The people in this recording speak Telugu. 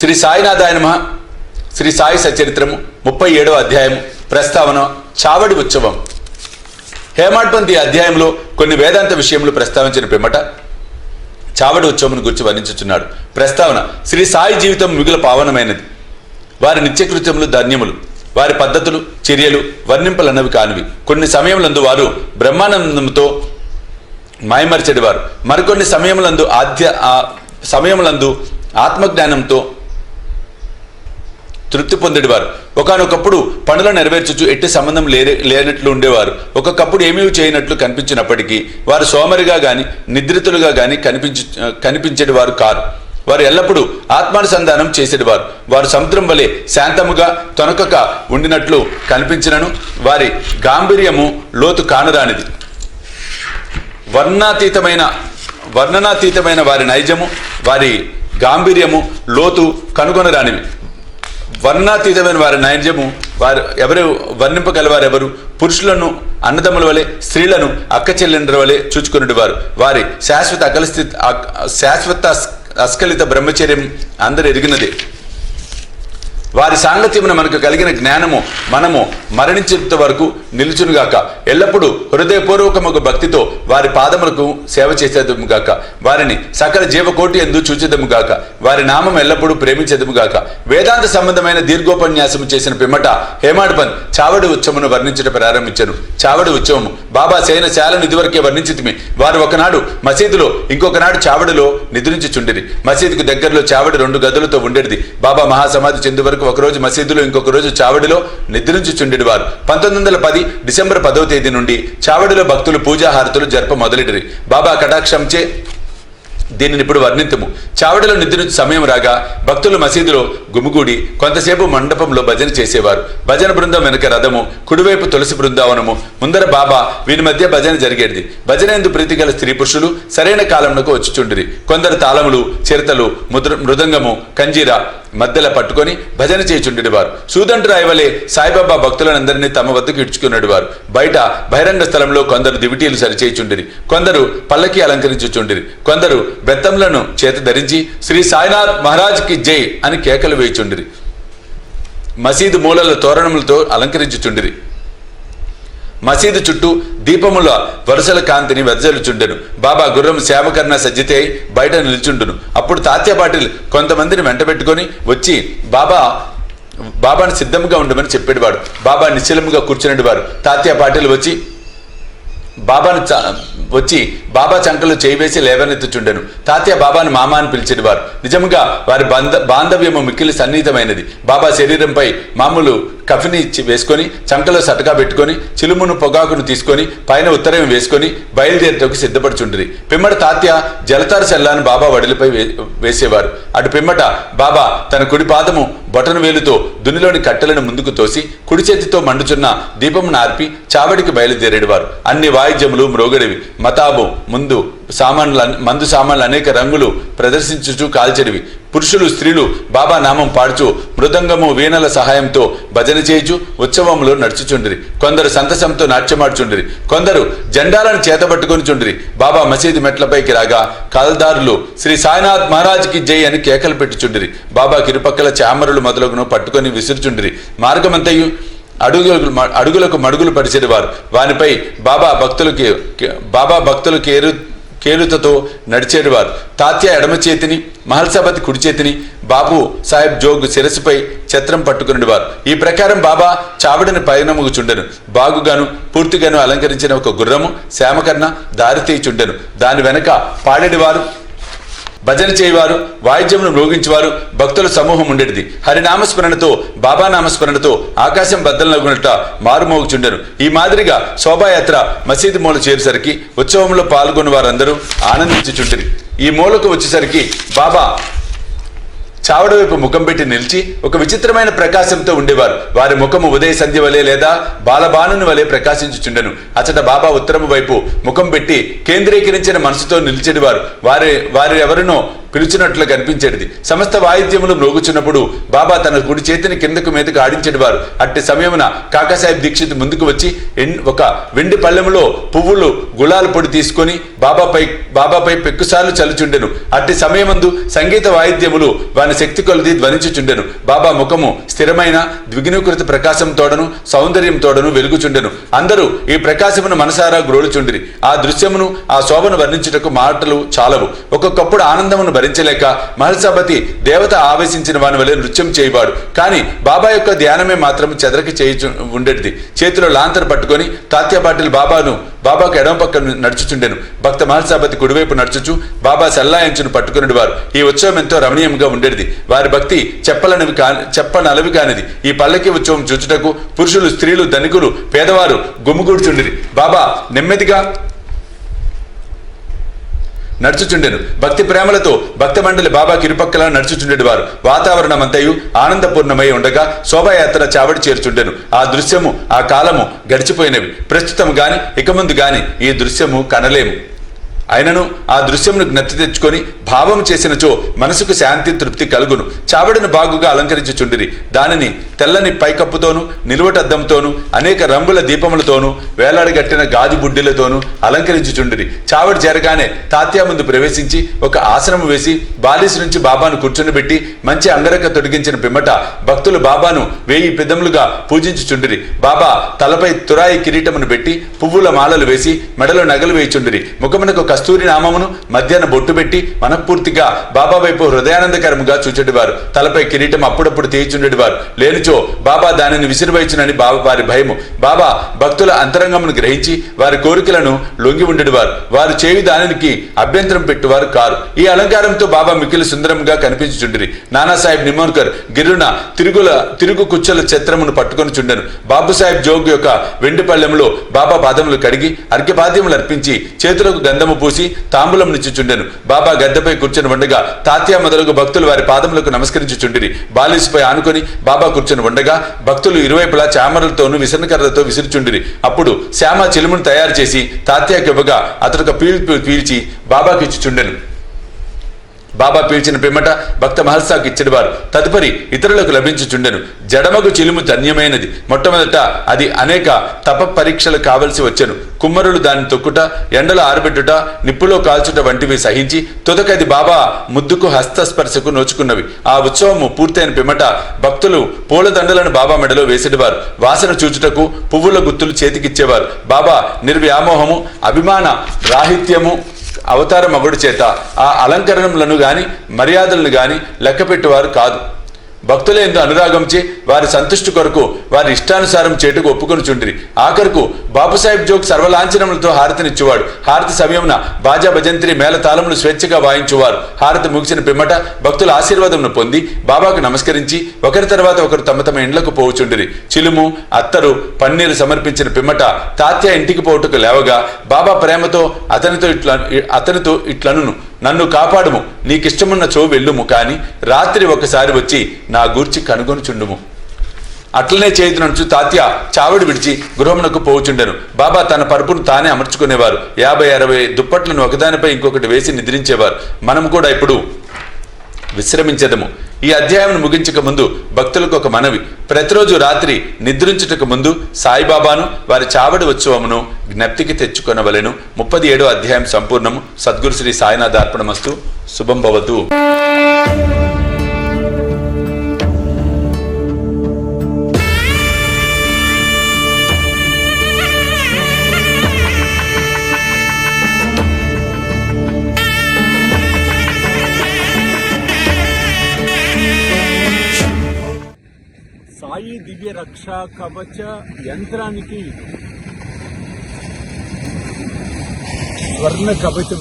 శ్రీ సాయినాథాయ నమః. శ్రీ సాయి సచరిత్రము 37వ అధ్యాయము ప్రస్తావన చావడి ఉత్సవం. హేమాడ్పంతి అధ్యాయంలో కొన్ని వేదాంత విషయములు ప్రస్తావించిన పిమ్మట చావడి ఉత్సవం గురించి వర్ణించుచున్నాడు. ప్రస్తావన: శ్రీ సాయి జీవితం మిగుల పావనమైనది. వారి నిత్యకృత్యములు ధన్యములు. వారి పద్ధతులు చర్యలు వర్ణింపలన్నవి కానివి. కొన్ని సమయములందు వారు బ్రహ్మానందంతో మాయమర్చెడివారు. మరికొన్ని సమయములందు ఆత్మజ్ఞానంతో తృప్తి పొందేవారు. ఒకనొకప్పుడు పనులు నెరవేర్చుచు ఎట్టి సంబంధం లేనట్లు ఉండేవారు. ఒకప్పుడు ఏమీ చేయనట్లు కనిపించినప్పటికీ వారు సోమరిగా గాని నిద్రితులుగా గాని కనిపించేవారు కారు. వారు ఎల్లప్పుడూ ఆత్మానుసంధానం చేసేవారు. వారు సముద్రం వలె శాంతముగా తొనకక ఉండినట్లు కనిపించినను వారి గాంభీర్యము లోతు కానరానిది. వర్ణనాతీతమైన వారి నైజము వారి గాంభీర్యము లోతు కనుగొనరానివి. వర్ణాతీతమైన వారి నైజము ఎవరు వర్ణింపగలవారెవరు? పురుషులను అన్నదమ్ముల వలె, స్త్రీలను అక్క చెల్లెండ్ర వలె చూచుకునేవారు. వారి శాశ్వత అస్ఖలిత బ్రహ్మచర్యం అందరు ఎరిగినదే. వారి సాంగత్యమున మనకు కలిగిన జ్ఞానము మనము మరణించేంత వరకు నిలుచునుగాక. ఎల్లప్పుడూ హృదయపూర్వకముగా భక్తితో వారి పాదములకు సేవ చేసేదముగాక. వారిని సకల జీవకోటి ఎందు చూచేదముగాక. వారి నామం ఎల్లప్పుడూ ప్రేమించేదముగాక. వేదాంత సంబంధమైన దీర్ఘోపన్యాసము చేసిన పిమ్మట హేమాడ్పంత్ చావడి ఉత్సవమును వర్ణించట ప్రారంభించను. చావడి ఉత్సవము బాబా శయనశాలను ఇదివరకే వర్ణించితిమి. వారు ఒకనాడు మసీదులో, ఇంకొకనాడు చావడిలో నిద్రించుచుండిరి. మసీదుకు దగ్గరలో చావడి 2 గదులతో ఉండేది. బాబా మహాసమాధి చెందు వరకు ఒకరోజు మసీదులో, ఇంకొక రోజు చావడిలో నిద్రించుచుండెడి వారు. 1910 డిసెంబర్ 10వ తేదీ నుండి చావడిలో భక్తులు పూజాహారతులు జరప మొదలెడిరి. బాబా కటాక్షంచే దీనిని ఇప్పుడు వర్ణింతుము. చావడిలో నిద్రించు సమయం రాగా భక్తులు మసీదులో గుమిగూడి కొంతసేపు మండపంలో భజన చేసేవారు. భజన బృందం వెనుక రథము, కుడివైపు తులసి బృందావనము, ముందర బాబా, వీరి మధ్య భజన జరిగేది. భజన ఎందు ప్రీతి గల స్త్రీ పురుషులు సరైన కాలంలో వచ్చిచుండిరి. కొందరు తాళములు, చిరతలు, మృదంగము, కంజీరా మధ్యలో పట్టుకొని భజన చేయుచుండేవారు. సూదండ్రాయవలే సాయిబాబా భక్తులందరినీ తమ వద్దకు ఇడ్చుకునేవారు. బయట బహిరంగ స్థలంలో కొందరు దివిటీలు సరిచేయుచుండిరి. కొందరు పల్లకి అలంకరించుచుండిరి. కొందరు బెత్తంలను చేత ధరించి శ్రీ సాయినాథ్ మహారాజ్కి జై అని కేకలు వేయుచుండిరి. మసీదు మూలల తోరణములతో అలంకరించుచుండిరి. మసీదు చుట్టూ దీపముల వరుసల కాంతిని వెదజల్లుచుండెను. బాబా గుర్రం సేవకర్ణ సజ్జితే బయట నిల్చుండును. అప్పుడు తాత్య పాటిల్ కొంతమందిని వెంటబెట్టుకొని వచ్చి బాబాను సిద్ధంగా ఉండమని చెప్పేవాడు. బాబా నిశ్చలముగా కూర్చునేవారు. తాత్య పాటిల్ వచ్చి బాబా చంకలు చేయివేసి లేవనెత్తుచుండెను. తాత్య బాబాను మామ అని పిలిచేవారు. నిజంగా వారి బాంధవ్యము మిక్కిలి సన్నిహితమైనది. బాబా శరీరంపై మామూలు కఫిని వేసుకొని, చంకలో సటకా పెట్టుకొని, చిలుమును పొగాకును తీసుకొని, పైన ఉత్తరం వేసుకొని బయలుదేరటకు సిద్ధపడుచుండ్రి. పిమ్మట తాత్య జలతార సెల్లాను బాబా వడిలిపై వేసేవారు. అటు పిమ్మట బాబా తన కుడి పాదము బొటన వేలుతో దునిలోని కట్టెలను ముందుకు తోసి కుడి చేతితో మండుచున్న దీపమును ఆర్పి చావడికి బయలుదేరేవారు. అన్ని వాయిద్యములు మ్రోగడివి. మతాబు మందు సామాన్లు అనేక రంగులు ప్రదర్శించుచు కాల్చెడివి. పురుషులు స్త్రీలు బాబా నామం పాడుచు మృదంగము వీణల సహాయంతో భజన చేయుచు ఉత్సవంలో నడుచుచుండిరి. కొందరు సంతసంతో నాట్యమాడుచుండిరి. కొందరు జెండాలను చేతబట్టుకొని చుండిరి. బాబా మసీదు మెట్లపైకి రాగా కల్దారులు శ్రీ సాయినాథ్ మహారాజ్కి జై అని కేకలు పెట్టుచుండిరి. బాబాకి ఇరుపక్కల చామరులు మొదలగును పట్టుకొని విసురుచుండిరి. మార్గమంతయు అడుగులకు మడుగులు పరిచేవారు. వానిపై బాబా భక్తులు కేలుతతో నడిచేవారు. తాత్య ఎడమ చేతిని, మహల్సాపతి కుడి చేతిని, బాబు సాహెబ్ జోగ్ శిరస్సుపై ఛత్రం పట్టుకునేవారు. ఈ ప్రకారం బాబా చావడిని పయనముగుచుండెను. బాగుగాను పూర్తిగాను అలంకరించిన ఒక గుర్రము శ్యామకర్ణ దారి తీయుచుండెను. దాని వెనక పాడేవారు, భజన చేయవారు, వాయిద్యమును మ్రోగించేవారు భక్తుల సమూహం ఉండేది. హరినామస్మరణతో, బాబా నామస్మరణతో ఆకాశం బద్దలనగునట మారుమోగుచుండెను. ఈ మాదిరిగా శోభాయాత్ర మసీదు మూల చేరేసరికి ఉత్సవంలో పాల్గొన్న వారందరూ ఆనందించుచుండిరి. ఈ మూలకు వచ్చేసరికి బాబా చావడి వైపు ముఖం పెట్టి నిలిచి ఒక విచిత్రమైన ప్రకాశంతో ఉండేవారు. వారి ముఖము ఉదయ సంధ్య వలె లేదా బాలబాణుని వలె ప్రకాశించుచుండెను. అచట బాబా ఉత్తరము వైపు ముఖం పెట్టి కేంద్రీకరించిన మనసుతో నిలిచేవారు. వారెవరినో పిలుచున్నట్లు కనిపించేది. సమస్త వాయిద్యములు మ్రోగుచున్నప్పుడు బాబా తన కుడి చేతిని కిందకు మీదకు ఆడించేవారు. అట్టి సమయమున కాకాసాహెబ్ దీక్షిత్ ముందుకు వచ్చి ఒక వెండి పళ్ళెములో పువ్వులు గులాల్ పొడి తీసుకొని బాబాపై పెక్కుసార్లు చల్లుచుండెను. అట్టి సమయమందు సంగీత వాయిద్యములు వాని శక్తి కొలది ధ్వనించుచుండెను. బాబా ముఖము స్థిరమైన ద్విగుణీకృత ప్రకాశంతోడను సౌందర్యంతోడను వెలుగుచుండెను. అందరూ ఈ ప్రకాశమును మనసారా గ్రోలుచుండిరి. ఆ దృశ్యమును ఆ శోభను వర్ణించుటకు మాటలు చాలవు. ఒక్కొక్కప్పుడు ఆనందమును భరించలేక మహల్సాపతి దేవత ఆవేశించిన వాని వలె నృత్యం చేయవాడు. కానీ బాబా యొక్క ధ్యానమే మాత్రం చెదరక చేయుచు ఉండేది. చేతిలో లాంతర్ పట్టుకొని తాత్యా పాటిల్ బాబాకు ఎడమ పక్క నడుచుచుండెను. భక్త మహల్సాపతి కుడివైపు నడుచుచు బాబా సల్లాయంచును పట్టుకునేది వారు. ఈ ఉత్సవం ఎంతో రమణీయంగా ఉండేది. వారి భక్తి చెప్పనలవి కానిది. ఈ పల్లకి ఉత్సవం చూచుటకు పురుషులు, స్త్రీలు, ధనికులు, పేదవారు గుమ్ముగూడుచుండిరి. బాబా నెమ్మదిగా నడుచుచుండెను. భక్తి ప్రేమలతో భక్త మండలి బాబాకి ఇరుపక్కలా నడుచుచుండేది వారు. వాతావరణమంతయు ఆనందపూర్ణమై ఉండగా శోభాయాత్ర చావడి చేర్చుండెను. ఆ దృశ్యము, ఆ కాలము గడిచిపోయినవి. ప్రస్తుతం గాని ఇక ముందు గాని ఈ దృశ్యము కనలేము. అయినను ఆ దృశ్యమును జ్ఞప్తి తెచ్చుకొని భావం చేసినచో మనసుకు శాంతి, తృప్తి కలుగును. చావడిని బాగుగా అలంకరించుచుండిరి. దానిని తెల్లని పైకప్పుతోనూ నిలువటద్దంతోనూ అనేక రంగుల దీపములతోనూ వేలాడగట్టిన గాజు బుడ్డిలతోనూ అలంకరించుచుండిరి. చావడి చేరగానే తాత్యా ముందు ప్రవేశించి ఒక ఆసనము వేసి బాలిసి నుంచి బాబాను కూర్చునిబెట్టి మంచి అంగరక తొడిగించిన పిమ్మట భక్తులు బాబాను 1000 పెదములుగా పూజించుచుండిరి. బాబా తలపై తురాయి కిరీటమును పెట్టి పువ్వుల మాలలు వేసి మెడలో నగలు వేయుచుండిరి. ముఖమునకు కస్తూరి నామమును మధ్యాహ్న బొట్టు పెట్టి మనఃపూర్తిగా బాబా వైపు హృదయానందకరముగా చూచెడివారు. తలపై కిరీటం అప్పుడప్పుడు తీయిచుండేవారు. లేనిచో బాబా దానిని విసిరివైచునని వారి భయము. బాబా భక్తుల అంతరంగమును గ్రహించి వారి కోరికలను లొంగి ఉండేవారు. వారు చేయి దానికి అభ్యంతరం పెట్టువారు కారు. ఈ అలంకారంతో బాబా మిక్కిలి సుందరంగా కనిపించుచుండిరి. నానాసాహెబ్ నిమోన్కర్ గిరున తిరుగు కుచ్చల చిత్రమును పట్టుకొని చుండెను. బాబుసాహెబ్ జోగ్ యొక్క వెండి పళ్ళెములో బాబా పాదములు కడిగి అర్ఘ్యపాద్యములు అర్పించి చేతులకు గంధము పూసి తాంబూలం నిచ్చుచుండెను. బాబా గద్దెపై కూర్చొని ఉండగా తాత్యా మొదలగు భక్తులు వారి పాదములకు నమస్కరించుచుండిరి. బాలిసిపై ఆనుకొని బాబా కూర్చొని ఉండగా భక్తులు ఇరువైపులా చామరలతోనూ విసనకర్రలతో విసిరిచుండిరి. అప్పుడు శ్యామ చిలుమును తయారు చేసి తాత్యాకి ఇవ్వగా అతడు పీల్చి బాబాకి ఇచ్చుచుండెను. బాబా పీల్చిన పిమ్మట భక్త మహల్సాకు ఇచ్చేవారు. తదుపరి ఇతరులకు లభించుచుండెను. జడమగు చిలుము ధన్యమైనది. మొట్టమొదట అది అనేక తప పరీక్షలు కావలసి వచ్చెను. కుమ్మరులు దాన్ని తొక్కుట, ఎండలో ఆరబెట్టుట, నిప్పులో కాల్చుట వంటివి సహించి తుదకది బాబా ముద్దుకు హస్తస్పర్శకు నోచుకున్నవి. ఆ ఉత్సవము పూర్తయిన పిమ్మట భక్తులు పూలదండలను బాబా మెడలో వేసేవారు. వాసన చూచుటకు పువ్వుల గుత్తులు చేతికిచ్చేవారు. బాబా నిర్వ్యామోహము, అభిమాన రాహిత్యము అవతార మగుడు చేత ఆ అలంకరణలను గాని మర్యాదలను గాని లెక్కపెట్టేవారు కాదు. భక్తులందు అనురాగంచే వారి సంతుష్టి కొరకు వారి ఇష్టానుసారం చేటుకు ఒప్పుకొని చుండిరి. ఆఖరుకు బాబుసాహెబ్ జోగ్ సర్వలాంఛనములతో హారతినిచ్చేవాడు. హారతి సమయమున బాజా భజంత్రి మేళ తాళములు స్వేచ్ఛగా వాయించువారు. హారతి ముగిసిన పిమ్మట భక్తుల ఆశీర్వాదమును పొంది బాబాకు నమస్కరించి ఒకరి తర్వాత ఒకరు తమ తమ ఇండ్లకు పోవుచుండిరి. చిలుము, అత్తరు, పన్నీరు సమర్పించిన పిమ్మట తాత్యా ఇంటికి పోవుటకు లేవగా బాబా ప్రేమతో అతనితో ఇట్లనును, నన్ను కాపాడుము, నీకిష్టమున్న చో వెళ్ళుము, కాని రాత్రి ఒకసారి వచ్చి నా గూర్చి కనుగొనుచుండుము. అట్లనే చేయుదునంచు తాత్యా చావడి విడిచి గృహమునకు పోవుచుండెను. బాబా తన పరుపును తానే అమర్చుకునేవారు. 50-60 దుప్పట్లను ఒకదానిపై ఇంకొకటి వేసి నిద్రించేవారు. మనం కూడా ఇప్పుడు విశ్రమించదము. ఈ అధ్యాయం ముగించక ముందు భక్తులకు ఒక మనవి. ప్రతిరోజు రాత్రి నిద్రించుటకు ముందు సాయిబాబాను వారి చావడి ఉత్సవమును జ్ఞప్తికి తెచ్చుకొనవలెను. 37వ అధ్యాయం సంపూర్ణము. సద్గురు శ్రీ సాయినాథ్ అర్పణమస్తు. శుభం భవతు. సాయి దివ్య రక్షా కవచ యంత్రానికి స్వర్ణ కవచం